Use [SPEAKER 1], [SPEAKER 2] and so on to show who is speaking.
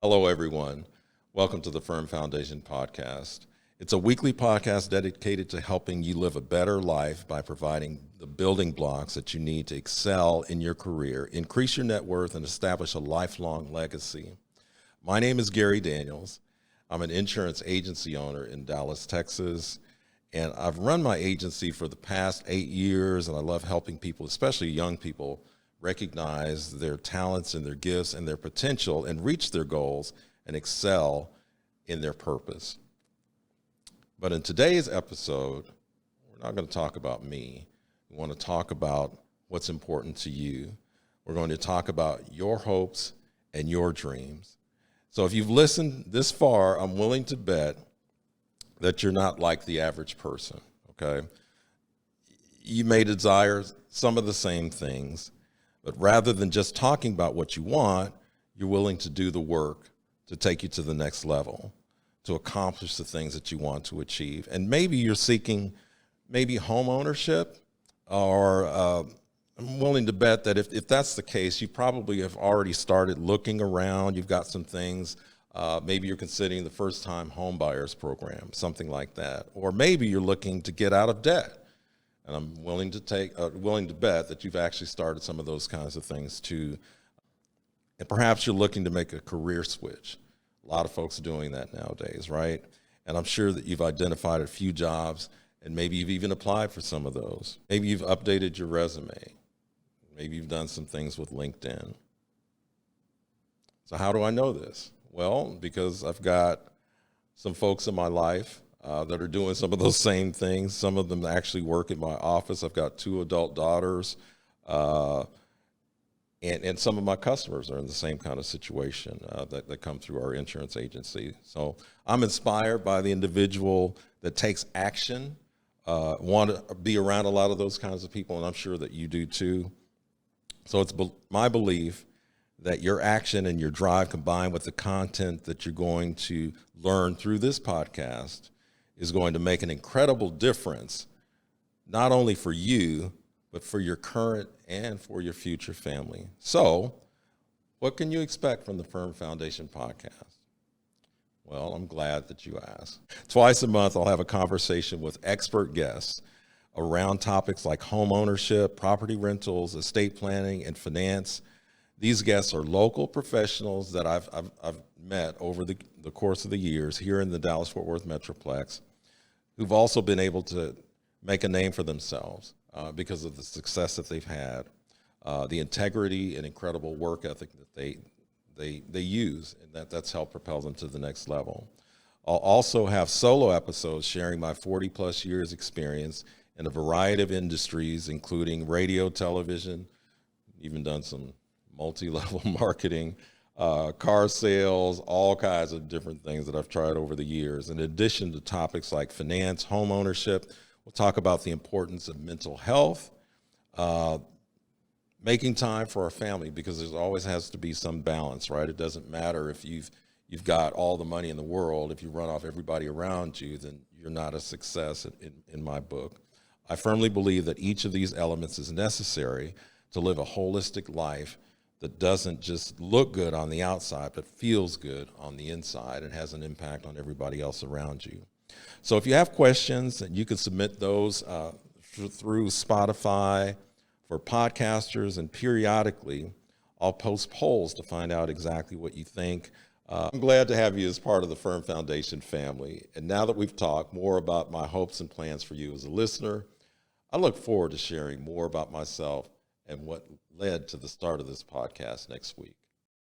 [SPEAKER 1] Hello, everyone. Welcome to the Firm Foundation podcast. It's a weekly podcast dedicated to helping you live a better life by providing the building blocks that you need to excel in your career, increase your net worth, and establish a lifelong legacy. My name is Gary Daniels. I'm an insurance agency owner in Dallas, Texas, and I've run my agency for the past 8 years, and I love helping people, especially young people, recognize their talents and their gifts and their potential and reach their goals and excel in their purpose. But in today's episode, we're not going to talk about me. We want to talk about what's important to you. We're going to talk about your hopes and your dreams. So if you've listened this far, I'm willing to bet that you're not like the average person, okay? You may desire some of the same things, but rather than just talking about what you want, you're willing to do the work to take you to the next level, to accomplish the things that you want to achieve. And maybe you're seeking home ownership, or I'm willing to bet that if that's the case, you probably have already started looking around. You've got some things. Maybe you're considering the first-time home buyers program, something like that. Or maybe you're looking to get out of debt. And I'm willing to bet that you've actually started some of those kinds of things too. And perhaps you're looking to make a career switch. A lot of folks are doing that nowadays, right? And I'm sure that you've identified a few jobs, and maybe you've even applied for some of those. Maybe you've updated your resume. Maybe you've done some things with LinkedIn. So how do I know this? Well, because I've got some folks in my life that are doing some of those same things. Some of them actually work in my office. I've got 2 adult daughters, and some of my customers are in the same kind of situation that come through our insurance agency. So I'm inspired by the individual that takes action, want to be around a lot of those kinds of people, and I'm sure that you do too. So it's my belief that your action and your drive combined with the content that you're going to learn through this podcast is going to make an incredible difference, not only for you, but for your current and for your future family. So what can you expect from the Firm Foundation podcast? Well, I'm glad that you asked. Twice a month, I'll have a conversation with expert guests around topics like home ownership, property rentals, estate planning, and finance. These guests are local professionals that I've met over the course of the years here in the Dallas-Fort Worth Metroplex, who've also been able to make a name for themselves because of the success that they've had, the integrity and incredible work ethic that they use, and that's helped propel them to the next level. I'll also have solo episodes sharing my 40-plus years experience in a variety of industries, including radio, television, even done some multi-level marketing, car sales, all kinds of different things that I've tried over the years. In addition to topics like finance, home ownership, we'll talk about the importance of mental health, making time for our family, because there always has to be some balance, right? It doesn't matter if you've got all the money in the world. If you run off everybody around you, then you're not a success in my book. I firmly believe that each of these elements is necessary to live a holistic life that doesn't just look good on the outside, but feels good on the inside and has an impact on everybody else around you. So if you have questions, you can submit those through Spotify for podcasters, and periodically I'll post polls to find out exactly what you think. I'm glad to have you as part of the Firm Foundation family. And now that we've talked more about my hopes and plans for you as a listener, I look forward to sharing more about myself and what led to the start of this podcast next week.